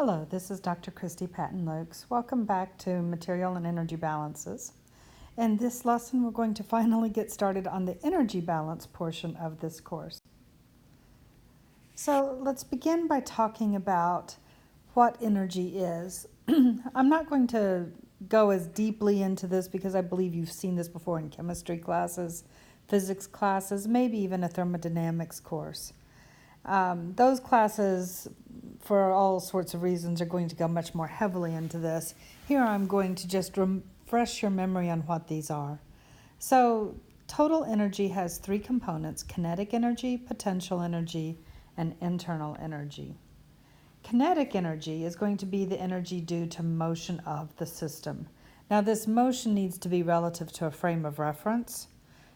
Hello, this is Dr. Christy Patton-Lokes. Welcome back to Material and Energy Balances. In this lesson, we're going to finally get started on the energy balance portion of this course. So let's begin by talking about what energy is. I'm not going to go as deeply into this because I believe you've seen this before in chemistry classes, physics classes, maybe even a thermodynamics course. Those classes, for all sorts of reasons, are going to go much more heavily into this. Here I'm going to just refresh your memory on what these are. So total energy has three components: kinetic energy, potential energy, and internal energy. Kinetic energy is going to be the energy due to motion of the system. Now this motion needs to be relative to a frame of reference.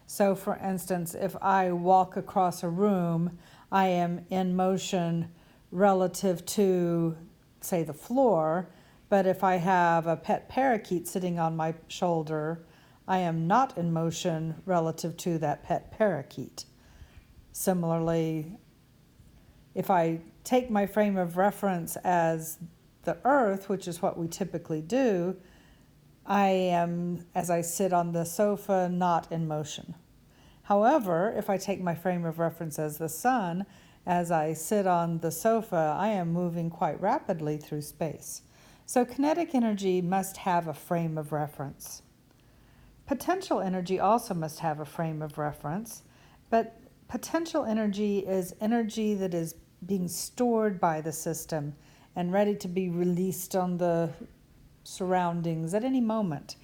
So for instance, if I walk across a room, I am in motion relative to, say, the floor, but if I have a pet parakeet sitting on my shoulder, I am not in motion relative to that pet parakeet. Similarly, if I take my frame of reference as the earth, which is what we typically do, I am, as I sit on the sofa, not in motion. However, if I take my frame of reference as the sun, as I sit on the sofa, I am moving quite rapidly through space. So kinetic energy must have a frame of reference. Potential energy also must have a frame of reference, but potential energy is energy that is being stored by the system and ready to be released on the surroundings at any moment.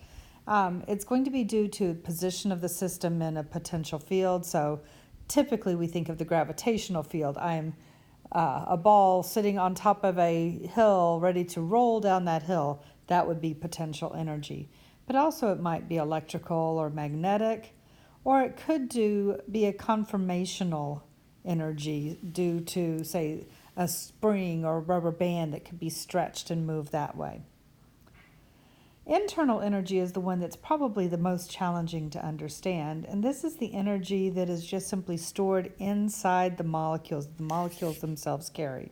It's going to be due to position of the system in a potential field. So typically we think of the gravitational field. I'm a ball sitting on top of a hill ready to roll down that hill. That would be potential energy. But also it might be electrical or magnetic, or it could be a conformational energy due to, say, a spring or a rubber band that could be stretched and moved that way. Internal energy is the one that's probably the most challenging to understand, and this is the energy that is just simply stored inside the molecules themselves carry.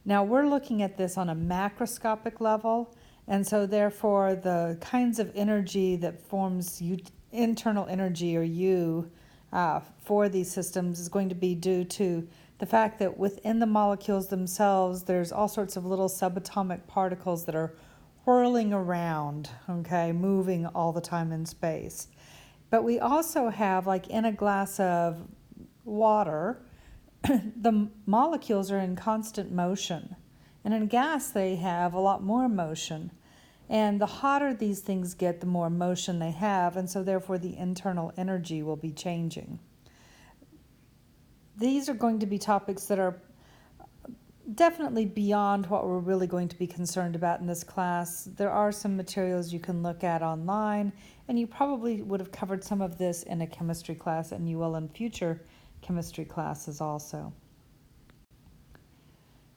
Now we're looking at this on a macroscopic level, and so therefore the kinds of energy that forms internal energy, or U, for these systems is going to be due to the fact that within the molecules themselves there's all sorts of little subatomic particles that are whirling around, moving all the time in space. But we also have, like in a glass of water, the molecules are in constant motion. And in gas, they have a lot more motion. And the hotter these things get, the more motion they have, and so therefore the internal energy will be changing. These are going to be topics that are definitely beyond what we're really going to be concerned about in this class. There are some materials you can look at online, and you probably would have covered some of this in a chemistry class, and you will in future chemistry classes also.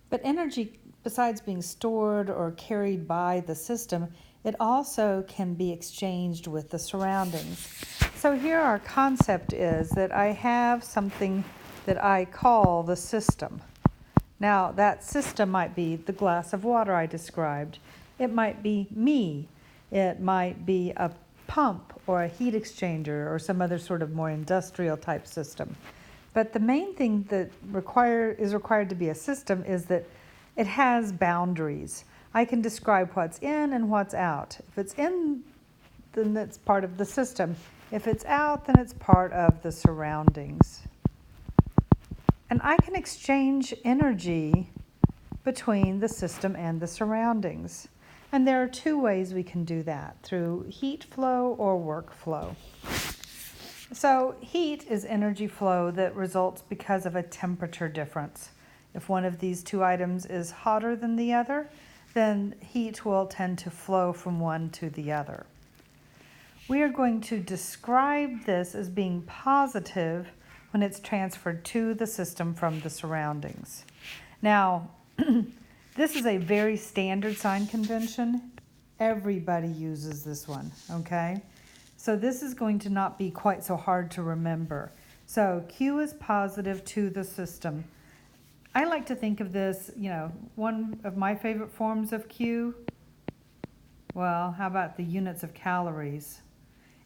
But energy, besides being stored or carried by the system, it also can be exchanged with the surroundings. So here our concept is that I have something that I call the system. Now, that system might be the glass of water I described. It might be me. It might be a pump or a heat exchanger or some other sort of more industrial type system. But the main thing that is required to be a system is that it has boundaries. I can describe what's in and what's out. If it's in, then it's part of the system. If it's out, then it's part of the surroundings. And I can exchange energy between the system and the surroundings. And there are two ways we can do that, through heat flow or work flow. So heat is energy flow that results because of a temperature difference. If one of these two items is hotter than the other, then heat will tend to flow from one to the other. We are going to describe this as being positive when it's transferred to the system from the surroundings. Now, this is a very standard sign convention. Everybody uses this one, okay? So this is going to not be quite so hard to remember. So Q is positive to the system. I like to think of this, one of my favorite forms of Q. Well, how about the units of calories,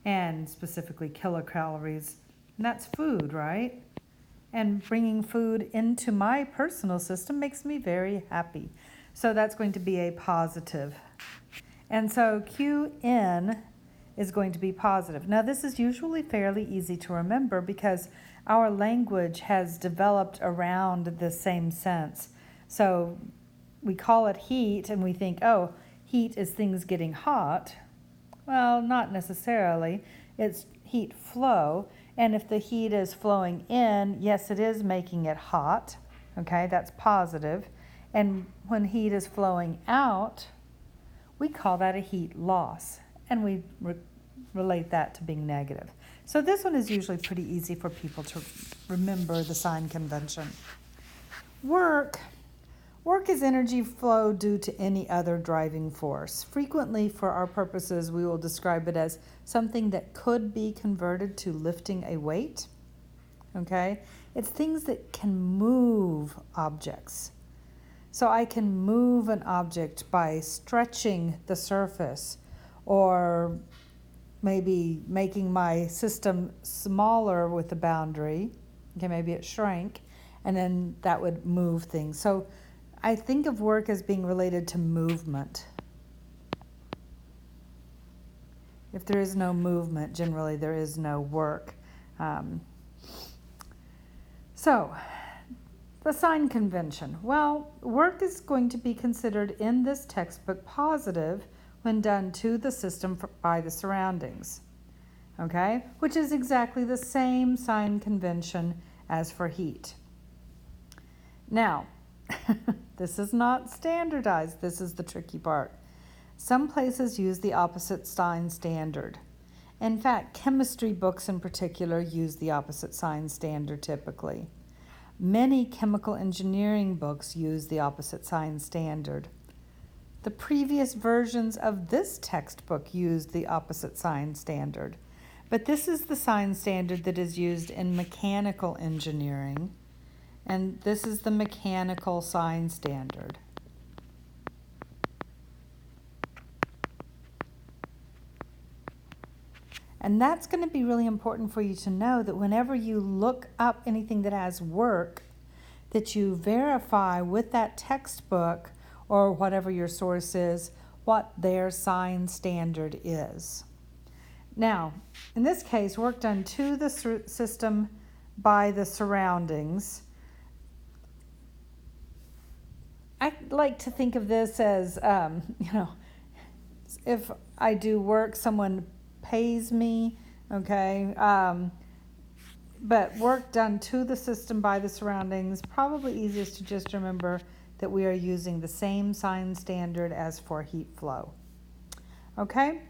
and specifically kilocalories? And that's food, right? And bringing food into my personal system makes me very happy. So that's going to be a positive. And so Qn is going to be positive. Now, this is usually fairly easy to remember because our language has developed around the same sense. So we call it heat and we think, oh, heat is things getting hot. Well, not necessarily. It's heat flow. And if the heat is flowing in, yes, it is making it hot. Okay, that's positive. And when heat is flowing out, we call that a heat loss. And we relate that to being negative. So this one is usually pretty easy for people to remember the sign convention. Work is energy flow due to any other driving force. Frequently, for our purposes, we will describe it as something that could be converted to lifting a weight. Okay? It's things that can move objects. So I can move an object by stretching the surface or maybe making my system smaller with the boundary. Okay, maybe it shrank, and then that would move things. So I think of work as being related to movement. If there is no movement, generally there is no work. So the sign convention. Well, work is going to be considered in this textbook positive when done to the system by the surroundings, okay? Which is exactly the same sign convention as for heat. Now, this is not standardized. This is the tricky part. Some places use the opposite sign standard. In fact, chemistry books in particular use the opposite sign standard typically. Many chemical engineering books use the opposite sign standard. The previous versions of this textbook used the opposite sign standard, but this is the sign standard that is used in mechanical engineering, and this is the mechanical sign standard. And that's going to be really important for you to know that whenever you look up anything that has work, that you verify with that textbook or whatever your source is, what their sign standard is. Now, in this case, work done to the system by the surroundings. I like to think of this as, if I do work, someone pays me, okay? But work done to the system by the surroundings, probably easiest to just remember that we are using the same sign standard as for heat flow. Okay?